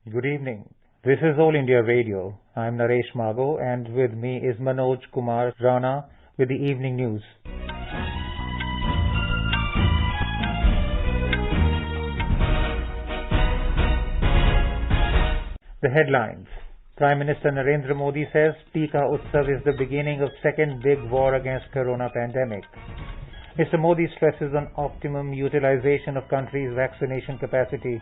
Good evening. This is All India Radio. I'm Naresh Mago and with me is Manoj Kumar Rana with the evening news. The headlines. Prime Minister Narendra Modi says Tika Utsav is the beginning of second big war against corona pandemic. Mr. Modi stresses on optimum utilization of country's vaccination capacity,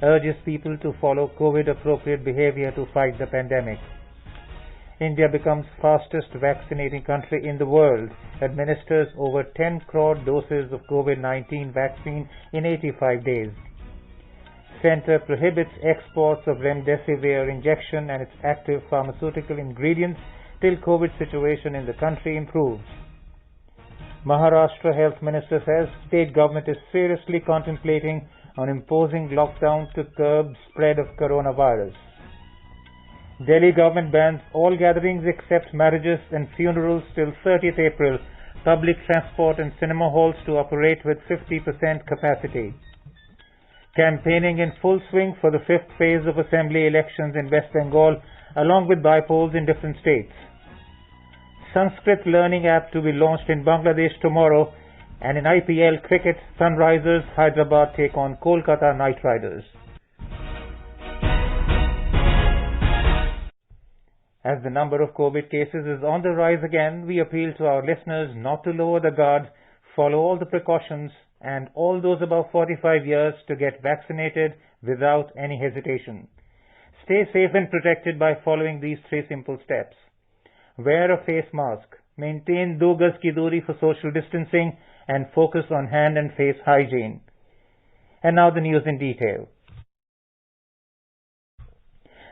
urges people to follow COVID-appropriate behavior to fight the pandemic. India becomes fastest vaccinating country in the world, administers over 10 crore doses of COVID-19 vaccine in 85 days. Centre prohibits exports of remdesivir injection and its active pharmaceutical ingredients till COVID situation in the country improves. Maharashtra Health Minister says state government is seriously contemplating on imposing lockdown to curb spread of coronavirus. Delhi government bans all gatherings except marriages and funerals till 30th April. Public transport and cinema halls to operate with 50% capacity. Campaigning in full swing for the fifth phase of assembly elections in West Bengal, along with by-polls in different states. Sanskrit learning app to be launched in Bangladesh tomorrow, and in IPL cricket, Sunrisers Hyderabad take on Kolkata Knight Riders. As the number of COVID cases is on the rise again, we appeal to our listeners not to lower the guard, follow all the precautions, and all those above 45 years to get vaccinated without any hesitation. Stay safe and protected by following these 3 simple steps. Wear a face mask, maintain 2 gaz ki duri for social distancing, and focus on hand and face hygiene. And now the news in detail.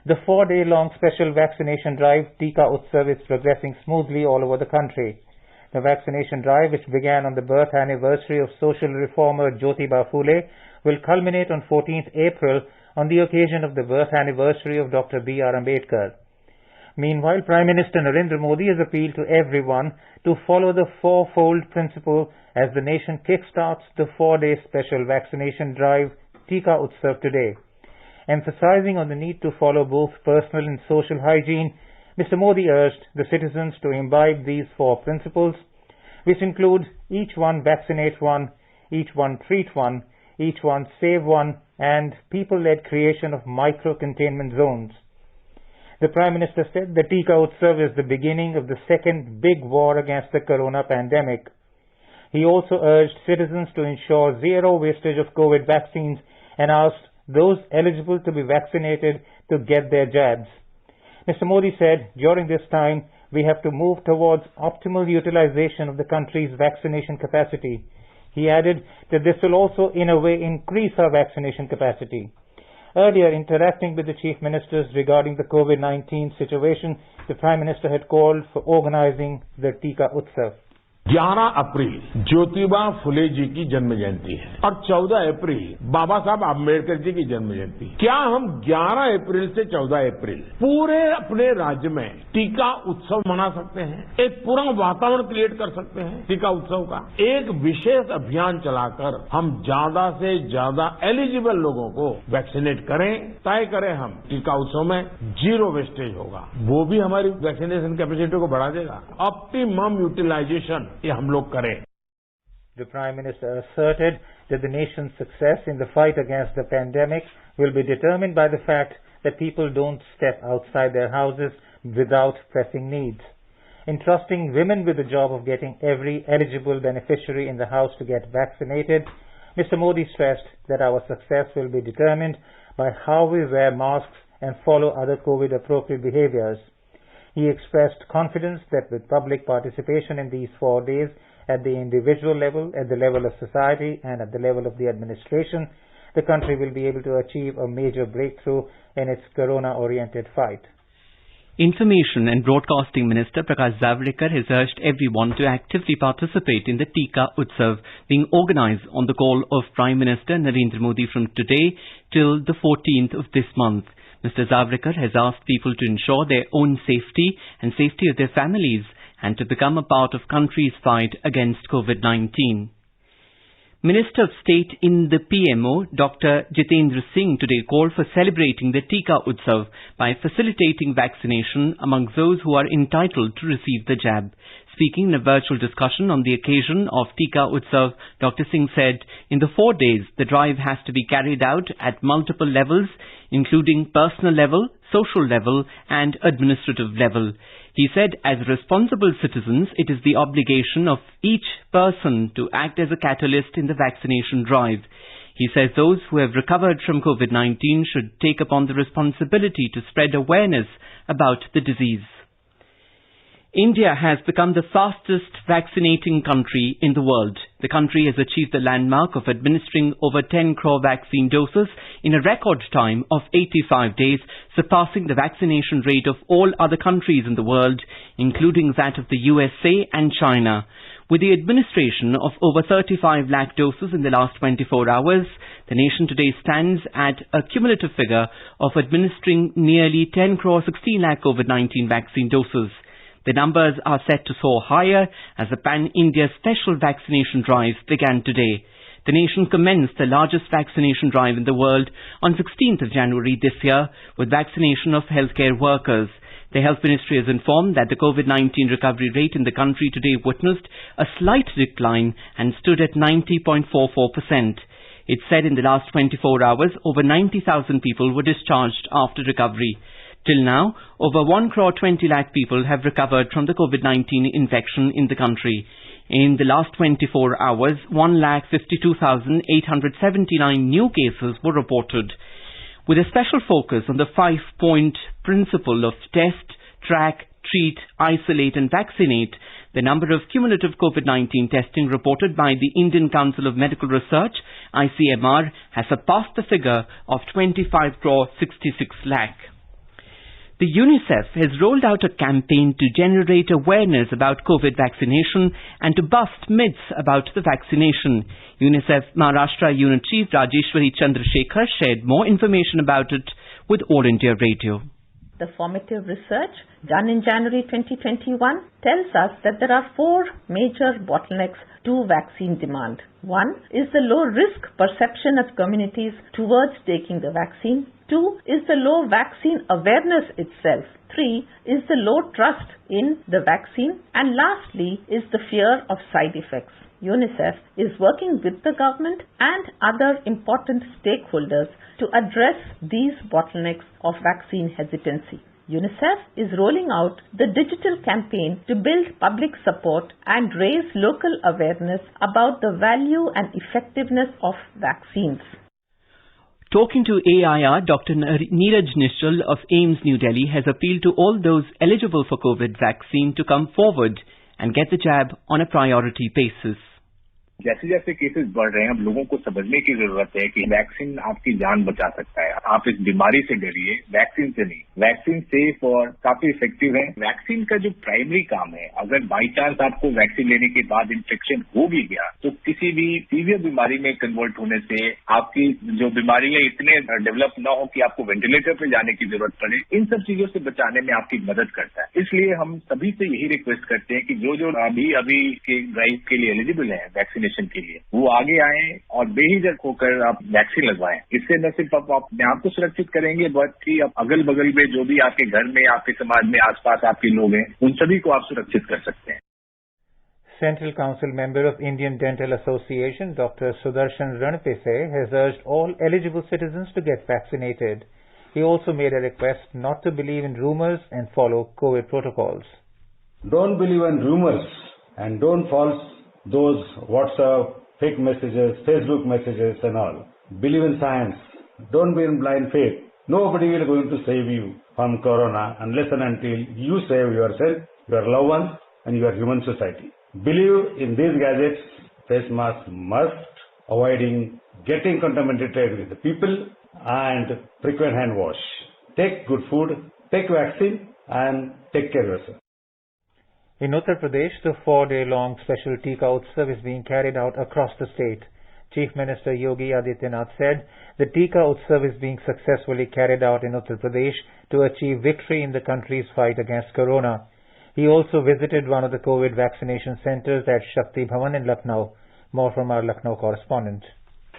The 4-day-long special vaccination drive, Tika Utsav, is progressing smoothly all over the country. The vaccination drive, which began on the birth anniversary of social reformer Jyotiba Phule, will culminate on 14th April on the occasion of the birth anniversary of Dr. B.R. Ambedkar. Meanwhile, Prime Minister Narendra Modi has appealed to everyone to follow the 4-fold principle as the nation kickstarts the 4-day special vaccination drive, Tika Utsav, today. Emphasizing on the need to follow both personal and social hygiene, Mr. Modi urged the citizens to imbibe these 4 principles, which include each one vaccinate one, each one treat one, each one save one, and people-led creation of micro-containment zones. The Prime Minister said the Tika Utsav is the beginning of the second big war against the corona pandemic. He also urged citizens to ensure zero wastage of COVID vaccines and asked those eligible to be vaccinated to get their jabs. Mr. Modi said, during this time, we have to move towards optimal utilization of the country's vaccination capacity. He added that this will also, in a way, increase our vaccination capacity. Earlier, interacting with the Chief Ministers regarding the COVID-19 situation, the Prime Minister had called for organizing the Tika Utsav. 11 अप्रैल ज्योतिबा फुले जी की जन्म जयंती है और 14 अप्रैल बाबा साहब आम्बेडकर जी की जन्म जयंती। क्या हम 11 अप्रैल से 14 अप्रैल पूरे अपने राज्य में टीका उत्सव मना सकते हैं? एक पूरा वातावरण क्रिएट कर सकते हैं टीका उत्सव का। एक विशेष अभियान चलाकर हम ज्यादा से ज्यादा एलिजिबल लोगों को वैक्सीनेट करें, तय करें हम टीका उत्सव में जीरो वेस्टेज होगा। वो भी हमारी वैक्सीनेशन कैपेसिटी को बढ़ा देगा। ऑप्टिमम यूटिलाइजेशन ये हम लोग करें। The Prime Minister asserted that the nation's success in the fight against the pandemic will be determined by the fact that people don't step outside their houses without pressing needs. Entrusting women with the job of getting every eligible beneficiary in the house to get vaccinated, Mr. Modi stressed that our success will be determined by how we wear masks and follow other COVID-appropriate behaviors. He expressed confidence that with public participation in these 4 days, at the individual level, at the level of society, and at the level of the administration, the country will be able to achieve a major breakthrough in its corona-oriented fight. Information and Broadcasting Minister Prakash Zavadekar has urged everyone to actively participate in the Tika Utsav being organized on the call of Prime Minister Narendra Modi from today till the 14th of this month. Mr. Zavadekar has asked people to ensure their own safety and safety of their families and to become a part of country's fight against COVID-19. Minister of State in the PMO, Dr. Jitendra Singh, today called for celebrating the Tika Utsav by facilitating vaccination among those who are entitled to receive the jab. Speaking in a virtual discussion on the occasion of Tika Utsav, Dr. Singh said, in the 4 days, the drive has to be carried out at multiple levels, including personal level, social level, and administrative level. He said, as responsible citizens, it is the obligation of each person to act as a catalyst in the vaccination drive. He says those who have recovered from COVID-19 should take upon the responsibility to spread awareness about the disease. India has become the fastest vaccinating country in the world. The country has achieved the landmark of administering over 10 crore vaccine doses in a record time of 85 days, surpassing the vaccination rate of all other countries in the world, including that of the USA and China. With the administration of over 35 lakh doses in the last 24 hours, the nation today stands at a cumulative figure of administering nearly 10 crore 16 lakh COVID-19 vaccine doses. The numbers are set to soar higher as the Pan-India Special Vaccination Drive began today. The nation commenced the largest vaccination drive in the world on 16th of January this year with vaccination of healthcare workers. The Health Ministry has informed that the COVID-19 recovery rate in the country today witnessed a slight decline and stood at 90.44%. It said in the last 24 hours, over 90,000 people were discharged after recovery. Till now, over 1 crore 20 lakh people have recovered from the COVID-19 infection in the country. In the last 24 hours, 1,52,879 new cases were reported. With a special focus on the 5-point principle of test, track, treat, isolate and vaccinate, the number of cumulative COVID-19 testing reported by the Indian Council of Medical Research, ICMR, has surpassed the figure of 25 crore 66 lakh. The UNICEF has rolled out a campaign to generate awareness about COVID vaccination and to bust myths about the vaccination. UNICEF Maharashtra Unit Chief Rajeshwari Chandrasekhar shared more information about it with All India Radio. The formative research done in January 2021 tells us that there are 4 major bottlenecks to vaccine demand. 1 is the low risk perception of communities towards taking the vaccine. 2 is the low vaccine awareness itself. 3 is the low trust in the vaccine. And lastly is the fear of side effects. UNICEF is working with the government and other important stakeholders to address these bottlenecks of vaccine hesitancy. UNICEF is rolling out the digital campaign to build public support and raise local awareness about the value and effectiveness of vaccines. Talking to AIR, Dr. Neeraj Nishchal of AIIMS New Delhi has appealed to all those eligible for COVID vaccine to come forward and get the jab on a priority basis. जैसे जैसे cases बढ़ रहे हैं, अब लोगों को समझने की जरूरत है कि वैक्सीन आपकी जान बचा सकता है। आप इस बीमारी से डरिए, वैक्सीन से नहीं। वैक्सीन सेफ और काफी इफेक्टिव है। वैक्सीन का जो प्राइमरी काम है, अगर बाई चांस आपको वैक्सीन लेने के बाद इन्फेक्शन हो भी गया, तो किसी भी सीवियर बीमारी में कन्वर्ट होने से आपकी जो बीमारी है इतने डेवलप ना हो कि आपको वेंटिलेटर पे जाने की जरूरत पड़े, इन सब चीजों से बचाने में आपकी मदद करता है। इसलिए हम सभी से यही रिक्वेस्ट करते हैं कि जो अभी के ड्राइव के लिए एलिजिबल है वैक्सीनेशन के लिए, वो आगे आए और बेहिचक होकर आप वैक्सीन लगवाएं। इससे न सिर्फ आप अपने आप को सुरक्षित करेंगे, बल्कि आप अगल बगल में जो भी आपके घर में, आपके समाज में आसपास आपके लोग हैं, उन सभी को आप सुरक्षित कर सकते हैं। Central Council member of Indian Dental Association, Dr. Sudarshan Ranpese, has urged all eligible citizens to get vaccinated. He also made a request not to believe in rumors and follow COVID protocols. Don't believe in rumors and don't false those WhatsApp, fake messages, Facebook messages and all. Believe in science. Don't be in blind faith. Nobody will going to save you from corona unless and until you save yourself, your loved ones and your human society. Believe in these gadgets. Face mask must, avoiding getting contaminated with the people and frequent hand wash. Take good food, take vaccine and take care of yourself. In Uttar Pradesh, the 4-day-long special Tika Utsav is being carried out across the state. Chief Minister Yogi Adityanath said the Tika Utsav is being successfully carried out in Uttar Pradesh to achieve victory in the country's fight against corona. He also visited one of the COVID vaccination centers at Shakti Bhavan in Lucknow. More from our Lucknow correspondent.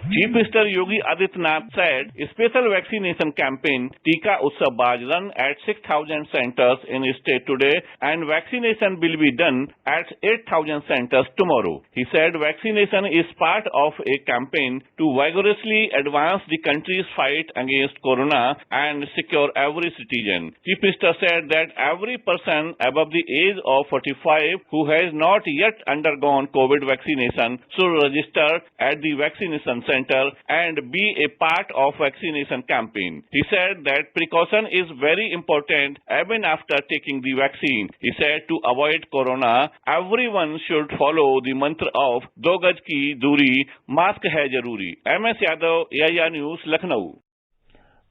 Chief Minister Yogi Adityanath said a special vaccination campaign Tika Utsav was run at 6,000 centers in the state today and vaccination will be done at 8,000 centers tomorrow. He said vaccination is part of a campaign to vigorously advance the country's fight against corona and secure every citizen. Chief Minister said that every person above the age of 45 who has not yet undergone COVID vaccination should register at the vaccination center and be a part of vaccination campaign. He said that precaution is very important even after taking the vaccine. He said to avoid corona, everyone should follow the mantra of Do Gaj Ki Duri, Mask Hai Jaruri. MS Yadav, AIR News, Lucknow.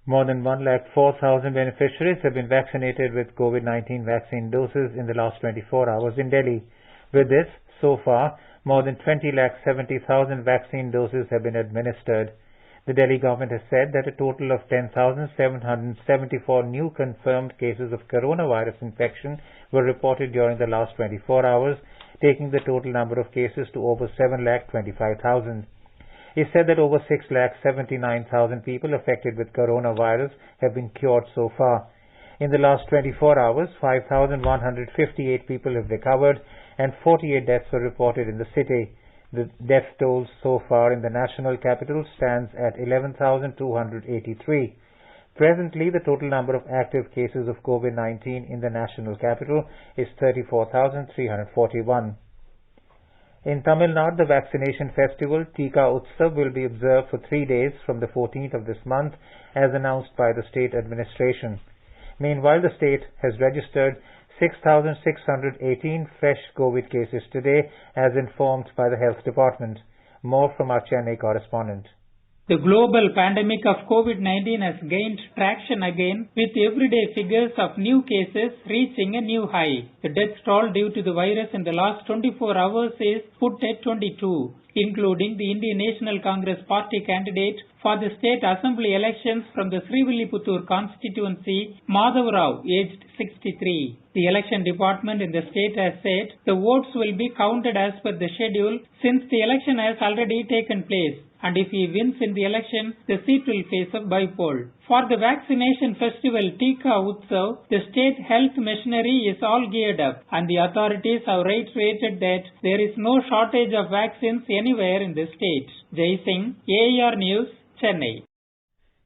More than 104,000 beneficiaries have been vaccinated with COVID-19 vaccine doses in the last 24 hours in Delhi. With this, so far, more than 20,70,000 vaccine doses have been administered. The Delhi government has said that a total of 10,774 new confirmed cases of coronavirus infection were reported during the last 24 hours, taking the total number of cases to over 7,25,000. It said that over 6,79,000 people affected with coronavirus have been cured so far. In the last 24 hours, 5,158 people have recovered and 48 deaths were reported in the city. The death toll so far in the national capital stands at 11,283. Presently, the total number of active cases of COVID-19 in the national capital is 34,341. In Tamil Nadu, the vaccination festival Tika Utsav will be observed for 3 days from the 14th of this month, as announced by the state administration. Meanwhile, the state has registered 6,618 fresh COVID cases today, as informed by the Health Department. More from our Chennai correspondent. The global pandemic of COVID-19 has gained traction again, with everyday figures of new cases reaching a new high. The death toll due to the virus in the last 24 hours is put at 22, including the Indian National Congress Party candidate for the state assembly elections from the Srivilliputur constituency, Madhav Rao, aged 63. The election department in the state has said the votes will be counted as per the schedule since the election has already taken place, and if he wins in the election, the seat will face a by-poll. For the vaccination festival Tika Utsav, the state health machinery is all geared up, and the authorities have reiterated that there is no shortage of vaccines anywhere in the state. Jai Singh, AIR News, Chennai.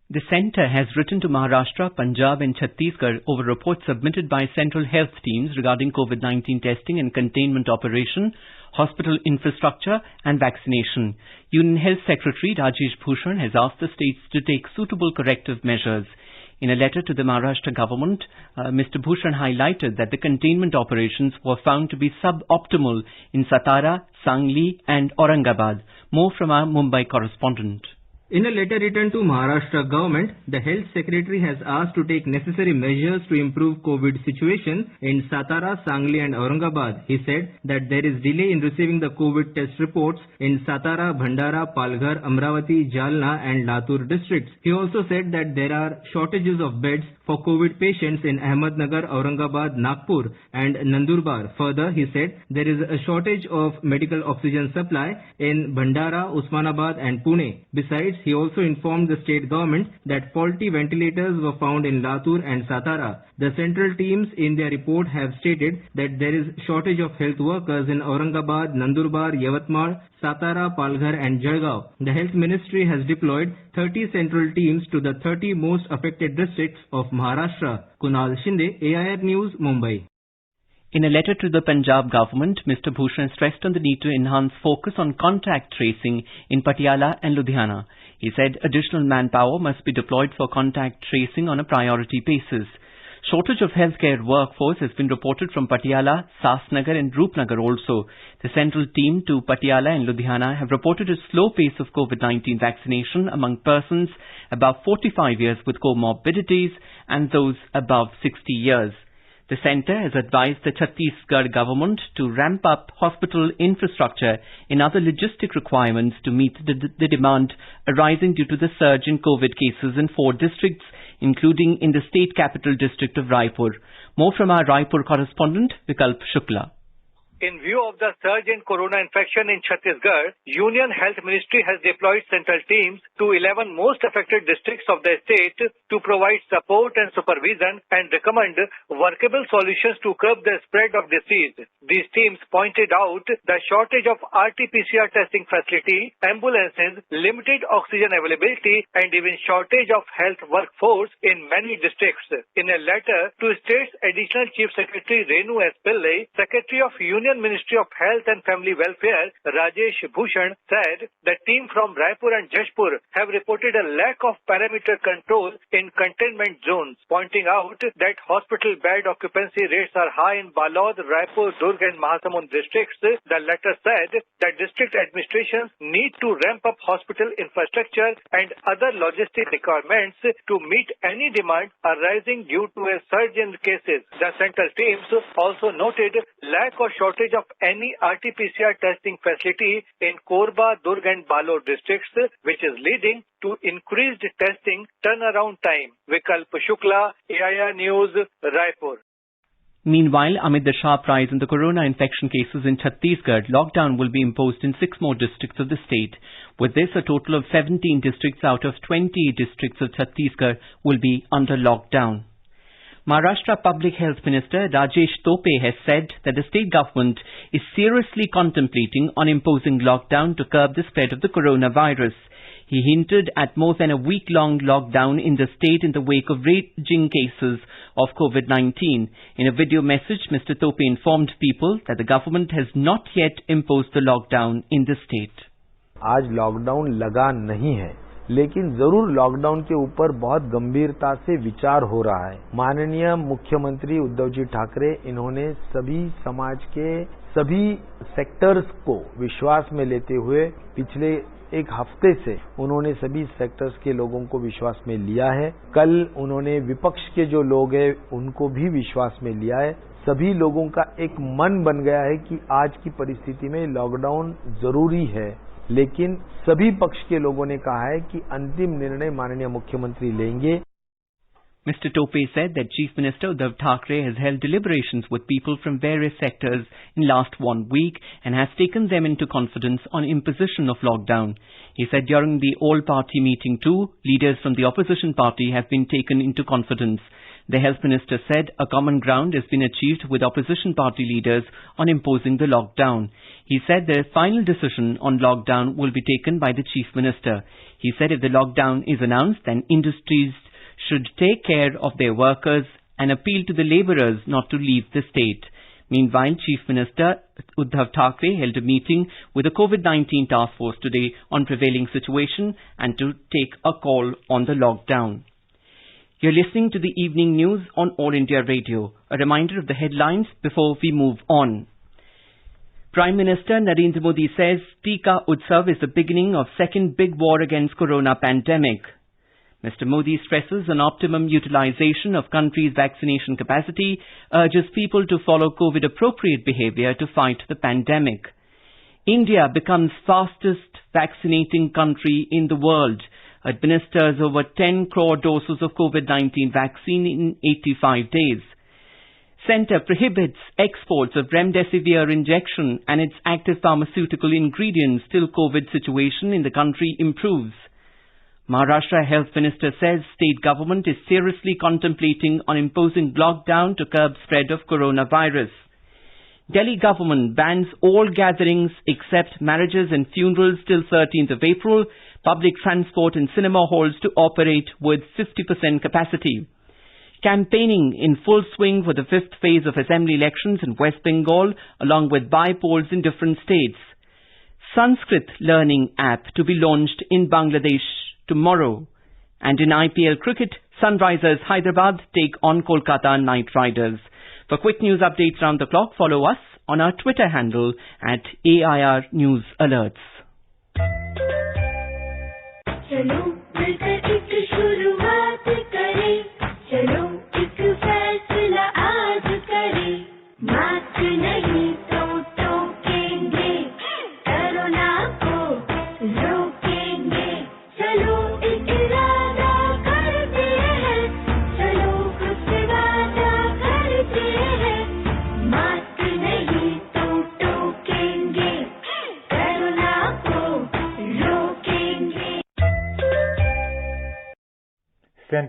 The centre has written to Maharashtra, Punjab and Chhattisgarh over reports submitted by central health teams regarding COVID-19 testing and containment operation, hospital infrastructure and vaccination. Union Health Secretary Rajesh Bhushan has asked the states to take suitable corrective measures. In a letter to the Maharashtra government, Mr. Bhushan highlighted that the containment operations were found to be suboptimal in Satara, Sangli and Aurangabad. More from our Mumbai correspondent. In a letter written to Maharashtra government, the Health Secretary has asked to take necessary measures to improve COVID situation in Satara, Sangli and Aurangabad. He said that there is delay in receiving the COVID test reports in Satara, Bhandara, Palghar, Amravati, Jalna and Latur districts. He also said that there are shortages of beds for COVID patients in Ahmednagar, Aurangabad, Nagpur and Nandurbar. Further, he said there is a shortage of medical oxygen supply in Bhandara, Usmanabad and Pune. Besides, he also informed the state government that faulty ventilators were found in Latur and Satara. The central teams in their report have stated that there is shortage of health workers in Aurangabad, Nandurbar, Yavatmal, Satara, Palghar and Jalgaon. The Health Ministry has deployed 30 central teams to the 30 most affected districts of Maharashtra. Kunal Shinde, AIR News, Mumbai. In a letter to the Punjab government, Mr. Bhushan stressed on the need to enhance focus on contact tracing in Patiala and Ludhiana. He said additional manpower must be deployed for contact tracing on a priority basis. Shortage of healthcare workforce has been reported from Patiala, Sasnagar and Roopnagar also. The central team to Patiala and Ludhiana have reported a slow pace of COVID-19 vaccination among persons above 45 years with comorbidities and those above 60 years. The centre has advised the Chhattisgarh government to ramp up hospital infrastructure and other logistic requirements to meet the demand arising due to the surge in COVID cases in 4 districts, including in the state capital district of Raipur. More from our Raipur correspondent, Vikalp Shukla. In view of the surge in corona infection in Chhattisgarh, Union Health Ministry has deployed central teams to 11 most affected districts of the state to provide support and supervision and recommend workable solutions to curb the spread of disease. These teams pointed out the shortage of RT-PCR testing facility, ambulances, limited oxygen availability, and even shortage of health workforce in many districts. In a letter to State's Additional Chief Secretary Renu S. Pillai, Secretary of Union Ministry of Health and Family Welfare, Rajesh Bhushan, said the team from Raipur and Jashpur have reported a lack of parameter control in containment zones, pointing out that hospital bed occupancy rates are high in Balod, Raipur, Durg and Mahasamund districts. The letter said that district administrations need to ramp up hospital infrastructure and other logistic requirements to meet any demand arising due to a surge in cases. The central teams also noted lack or shortage of any RT-PCR testing facility in Korba, Durg and Balod districts, which is leading to increased testing turnaround time. Vikalp Shukla, AIR News, Raipur. Meanwhile, amid the sharp rise in the corona infection cases in Chhattisgarh, lockdown will be imposed in 6 more districts of the state. With this, a total of 17 districts out of 20 districts of Chhattisgarh will be under lockdown. Maharashtra Public Health Minister Rajesh Tope has said that the state government is seriously contemplating on imposing lockdown to curb the spread of the coronavirus. He hinted at more than a week-long lockdown in the state in the wake of raging cases of COVID-19. In a video message, Mr. Tope informed people that the government has not yet imposed the lockdown in the state. आज lockdown लगा नहीं है, लेकिन जरूर lockdown के ऊपर बहुत गंभीरता से विचार हो रहा है। माननीय मुख्यमंत्री उद्धव जी ठाकरे इन्होंने सभी समाज के सभी सेक्टर्स को विश्वास में लेते हुए पिछले एक हफ्ते से उन्होंने सभी सेक्टर्स के लोगों को विश्वास में लिया है। कल उन्होंने विपक्ष के जो लोग हैं उनको भी विश्वास में लिया है। सभी लोगों का एक मन बन गया है कि आज की परिस्थिति में लॉकडाउन जरूरी है, लेकिन सभी पक्ष के लोगों ने कहा है कि अंतिम निर्णय माननीय मुख्यमंत्री लेंगे। Mr. Tope said that Chief Minister Uddhav Thackeray has held deliberations with people from various sectors in last 1 week and has taken them into confidence on imposition of lockdown. He said during the all-party meeting too, leaders from the opposition party have been taken into confidence. The Health Minister said a common ground has been achieved with opposition party leaders on imposing the lockdown. He said the final decision on lockdown will be taken by the Chief Minister. He said if the lockdown is announced, then industries should take care of their workers and appeal to the labourers not to leave the state. Meanwhile, Chief Minister Uddhav Thackeray held a meeting with the COVID-19 task force today on prevailing situation and to take a call on the lockdown. You're listening to the evening news on All India Radio. A reminder of the headlines before we move on. Prime Minister Narendra Modi says Tika Utsav is the beginning of second big war against corona pandemic. Mr. Modi stresses on optimum utilization of country's vaccination capacity, urges people to follow COVID-appropriate behavior to fight the pandemic. India becomes fastest vaccinating country in the world, administers over 10 crore doses of COVID-19 vaccine in 85 days. Centre prohibits exports of remdesivir injection and its active pharmaceutical ingredients till COVID situation in the country improves. Maharashtra Health Minister says state government is seriously contemplating on imposing lockdown to curb spread of coronavirus. Delhi government bans all gatherings except marriages and funerals till 13th of April. Public transport and cinema halls to operate with 50% capacity. Campaigning in full swing for the 5th phase of assembly elections in West Bengal along with by-polls in different states. Sanskrit learning app to be launched in Bangladesh tomorrow. And in IPL cricket, Sunrisers Hyderabad take on Kolkata Knight Riders. For quick news updates round the clock, follow us on our Twitter handle at AIR News Alerts. चलो मिलकर एक शुरुआत करें, चलो एक फैसला आज करें, मास्क नहीं तो टोकेंगे, कोरोना को रोकेंगे, चलो एक इरादा करते हैं, चलो खुद से वादा करते हैं, मास्क नहीं तो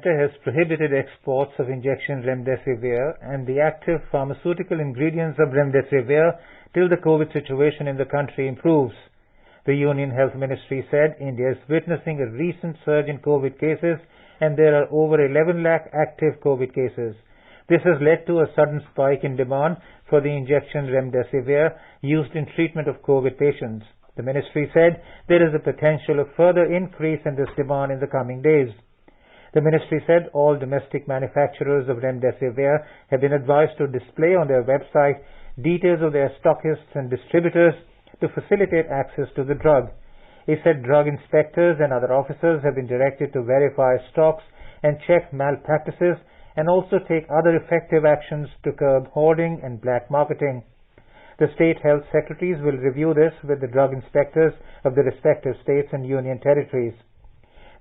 Center has prohibited exports of injection remdesivir and the active pharmaceutical ingredients of remdesivir till the COVID situation in the country improves. The Union Health Ministry said India is witnessing a recent surge in COVID cases and there are over 11 lakh active COVID cases. This has led to a sudden spike in demand for the injection remdesivir used in treatment of COVID patients. The ministry said there is a potential of further increase in this demand in the coming days. The ministry said all domestic manufacturers of remdesivir have been advised to display on their website details of their stockists and distributors to facilitate access to the drug. It said drug inspectors and other officers have been directed to verify stocks and check malpractices and also take other effective actions to curb hoarding and black marketing. The state health secretaries will review this with the drug inspectors of the respective states and union territories.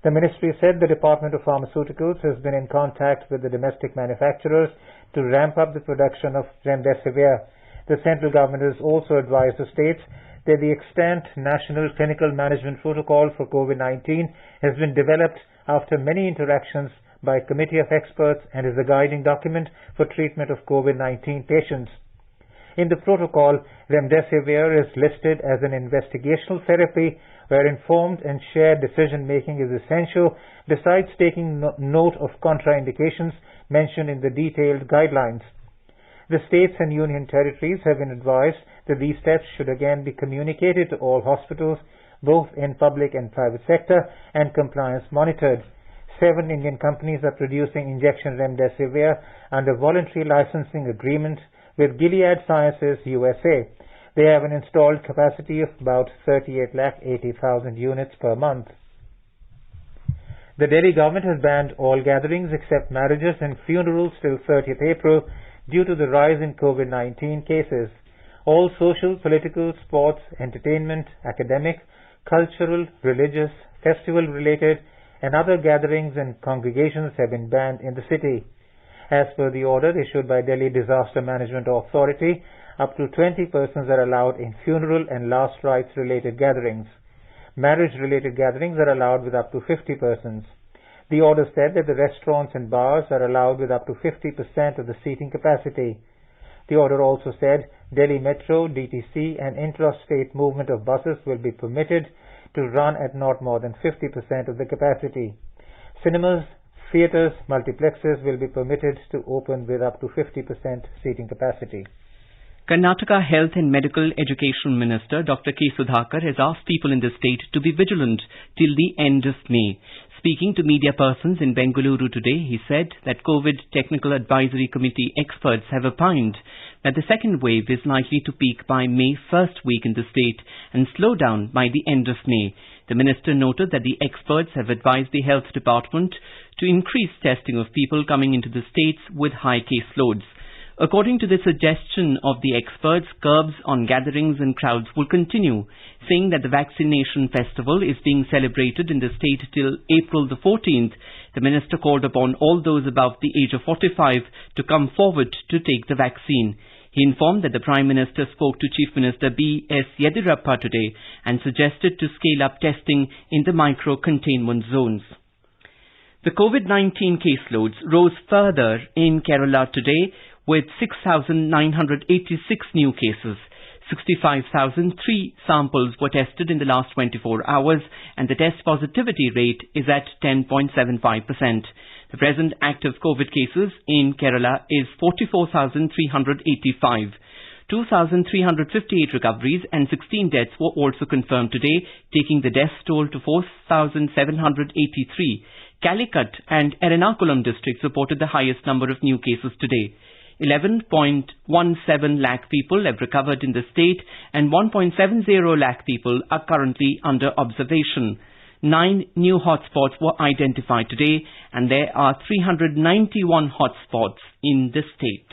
The ministry said the Department of Pharmaceuticals has been in contact with the domestic manufacturers to ramp up the production of remdesivir. The central government has also advised the states that the extant National Clinical Management Protocol for COVID-19 has been developed after many interactions by a committee of experts and is a guiding document for treatment of COVID-19 patients. In the protocol, remdesivir is listed as an investigational therapy where informed and shared decision-making is essential, besides taking note of contraindications mentioned in the detailed guidelines. The states and union territories have been advised that these steps should again be communicated to all hospitals, both in public and private sector, and compliance monitored. 7 Indian companies are producing injection remdesivir under voluntary licensing agreement with Gilead Sciences USA. They have an installed capacity of about 38,80,000 units per month. The Delhi government has banned all gatherings except marriages and funerals till 30th April due to the rise in COVID-19 cases. All social, political, sports, entertainment, academic, cultural, religious, festival-related and other gatherings and congregations have been banned in the city. As per the order issued by Delhi Disaster Management Authority, up to 20 persons are allowed in funeral and last rites related gatherings. Marriage related gatherings are allowed with up to 50 persons. The order said that the restaurants and bars are allowed with up to 50% of the seating capacity. The order also said Delhi Metro, DTC and intra-state movement of buses will be permitted to run at not more than 50% of the capacity. Cinemas, theatres, multiplexes will be permitted to open with up to 50% seating capacity. Karnataka Health and Medical Education Minister Dr. K. Sudhakar has asked people in the state to be vigilant till the end of May. Speaking to media persons in Bengaluru today, he said that COVID Technical Advisory Committee experts have opined that the second wave is likely to peak by May first week in the state and slow down by the end of May. The minister noted that the experts have advised the health department to increase testing of people coming into the states with high caseloads. According to the suggestion of the experts, curbs on gatherings and crowds will continue, saying that the vaccination festival is being celebrated in the state till April the 14th. The minister called upon all those above the age of 45 to come forward to take the vaccine. He informed that the Prime Minister spoke to Chief Minister B.S. Yediyurappa today and suggested to scale up testing in the micro-containment zones. The COVID-19 caseloads rose further in Kerala today, with 6,986 new cases. 65,003 samples were tested in the last 24 hours and the test positivity rate is at 10.75%. The present active COVID cases in Kerala is 44,385. 2,358 recoveries and 16 deaths were also confirmed today, taking the death toll to 4,783. Calicut and Ernakulam districts reported the highest number of new cases today. 11.17 lakh people have recovered in the state and 1.70 lakh people are currently under observation. 9 new hotspots were identified today and there are 391 hotspots in the state.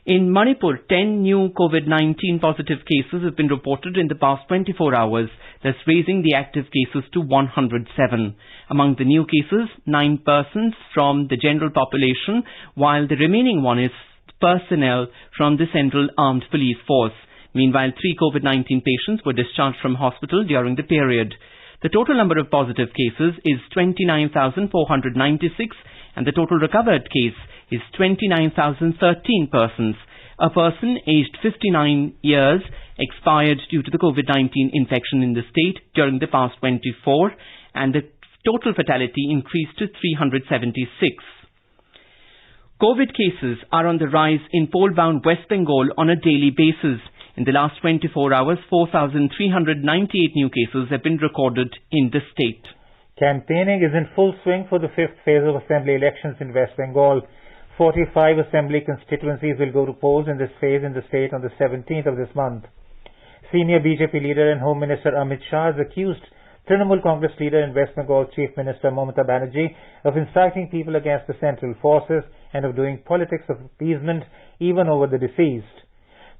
In Manipur, 10 new COVID-19 positive cases have been reported in the past 24 hours, thus raising the active cases to 107. Among the new cases, 9 persons from the general population, while the remaining one is personnel from the Central Armed Police Force. Meanwhile, 3 COVID-19 patients were discharged from hospital during the period. The total number of positive cases is 29,496 and the total recovered case is 29,013 persons. A person aged 59 years expired due to the COVID-19 infection in the state during the past 24 and the total fatality increased to 376. COVID cases are on the rise in pole-bound West Bengal on a daily basis. In the last 24 hours, 4,398 new cases have been recorded in the state. Campaigning is in full swing for the fifth phase of assembly elections in West Bengal. 45 assembly constituencies will go to polls in this phase in the state on the 17th of this month. Senior BJP leader and Home Minister Amit Shah has accused Trinamool Congress leader and West Bengal Chief Minister Mamata Banerjee of inciting people against the central forces and of doing politics of appeasement even over the deceased.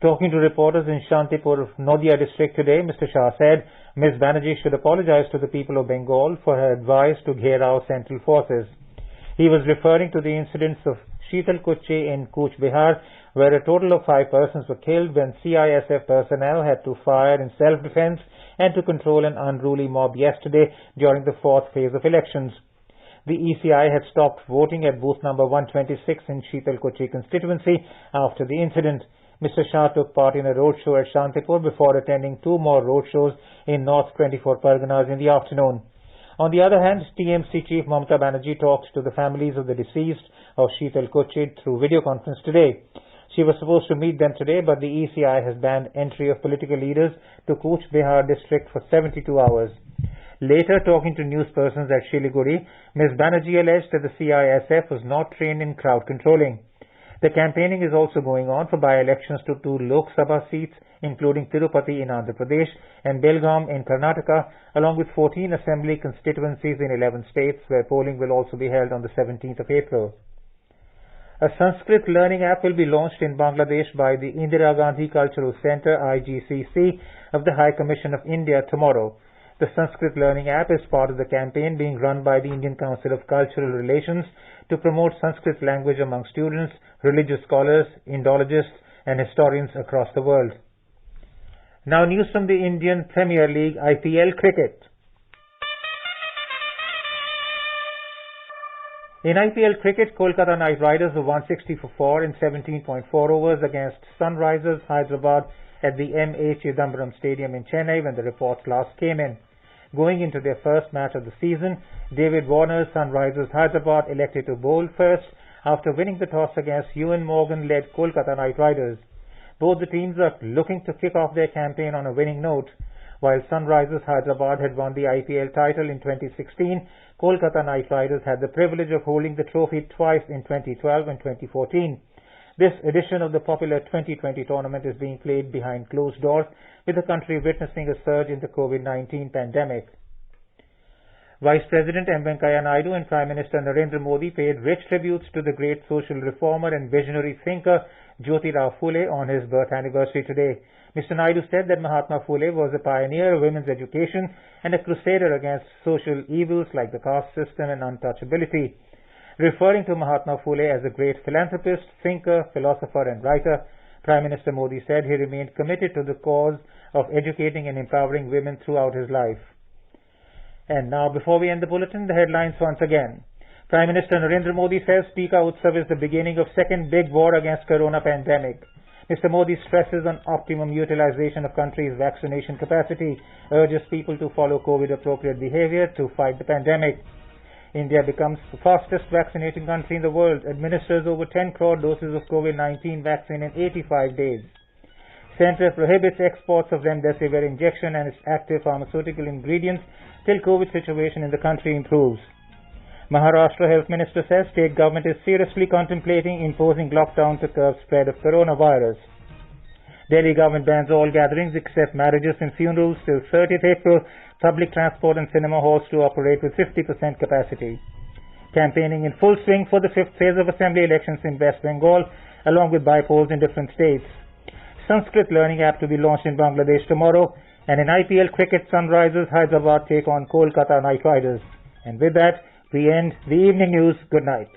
Talking to reporters in Shantipur, Noida district today, Mr. Shah said Ms. Banerjee should apologize to the people of Bengal for her advice to ghair out central forces. He was referring to the incidents of Sheetal Kuchi in Cooch Behar, where a total of 5 persons were killed when CISF personnel had to fire in self-defense and to control an unruly mob yesterday during the fourth phase of elections. The ECI had stopped voting at booth number 126 in Sheetal Kuchi constituency after the incident. Mr. Shah took part in a roadshow at Shantipur before attending 2 more roadshows in North 24 Parganas in the afternoon. On the other hand, TMC Chief Mamata Banerjee talked to the families of the deceased of Sheetal Kuchi through video conference today. She was supposed to meet them today, but the ECI has banned entry of political leaders to Cooch Behar district for 72 hours. Later, talking to news persons at Shiliguri, Ms. Banerjee alleged that the CISF was not trained in crowd controlling. The campaigning is also going on for by-elections to 2 Lok Sabha seats, including Tirupati in Andhra Pradesh and Belgaum in Karnataka, along with 14 assembly constituencies in 11 states, where polling will also be held on the 17th of April. A Sanskrit learning app will be launched in Bangladesh by the Indira Gandhi Cultural Center (IGCC) of the High Commission of India tomorrow. The Sanskrit learning app is part of the campaign being run by the Indian Council of Cultural Relations to promote Sanskrit language among students, religious scholars, Indologists and historians across the world. Now news from the Indian Premier League IPL cricket. In IPL cricket, Kolkata Knight Riders were 160 for 4 in 17.4 overs against Sunrisers Hyderabad at the M.A. Chidambaram Stadium in Chennai when the reports last came in. Going into their first match of the season, David Warner's Sunrisers Hyderabad elected to bowl first after winning the toss against Ewan Morgan-led Kolkata Knight Riders. Both the teams are looking to kick off their campaign on a winning note. While Sunrisers Hyderabad had won the IPL title in 2016, Kolkata Knight Riders had the privilege of holding the trophy twice in 2012 and 2014. This edition of the popular 2020 tournament is being played behind closed doors, with the country witnessing a surge in the COVID-19 pandemic. Vice President M. Venkaiah Naidu and Prime Minister Narendra Modi paid rich tributes to the great social reformer and visionary thinker Jyotirao Phule on his birth anniversary today. Mr. Naidu said that Mahatma Phule was a pioneer of women's education and a crusader against social evils like the caste system and untouchability. Referring to Mahatma Phule as a great philanthropist, thinker, philosopher and writer, Prime Minister Modi said he remained committed to the cause of educating and empowering women throughout his life. And now, before we end the bulletin, the headlines once again. Prime Minister Narendra Modi says Tika Utsav is the beginning of second big war against corona pandemic. Mr. Modi stresses on optimum utilization of country's vaccination capacity, urges people to follow COVID-appropriate behavior to fight the pandemic. India becomes the fastest vaccinating country in the world, administers over 10 crore doses of COVID-19 vaccine in 85 days. Centre prohibits exports of remdesivir injection and its active pharmaceutical ingredients till COVID situation in the country improves. Maharashtra Health Minister says state government is seriously contemplating imposing lockdown to curb spread of coronavirus. Delhi government bans all gatherings except marriages and funerals till 30th April. Public transport and cinema halls to operate with 50% capacity. Campaigning in full swing for the fifth phase of assembly elections in West Bengal, along with by-polls in different states. Sanskrit learning app to be launched in Bangladesh tomorrow, and in IPL cricket, Sunrisers Hyderabad take on Kolkata Knight Riders. And with that, we end the evening news. Good night.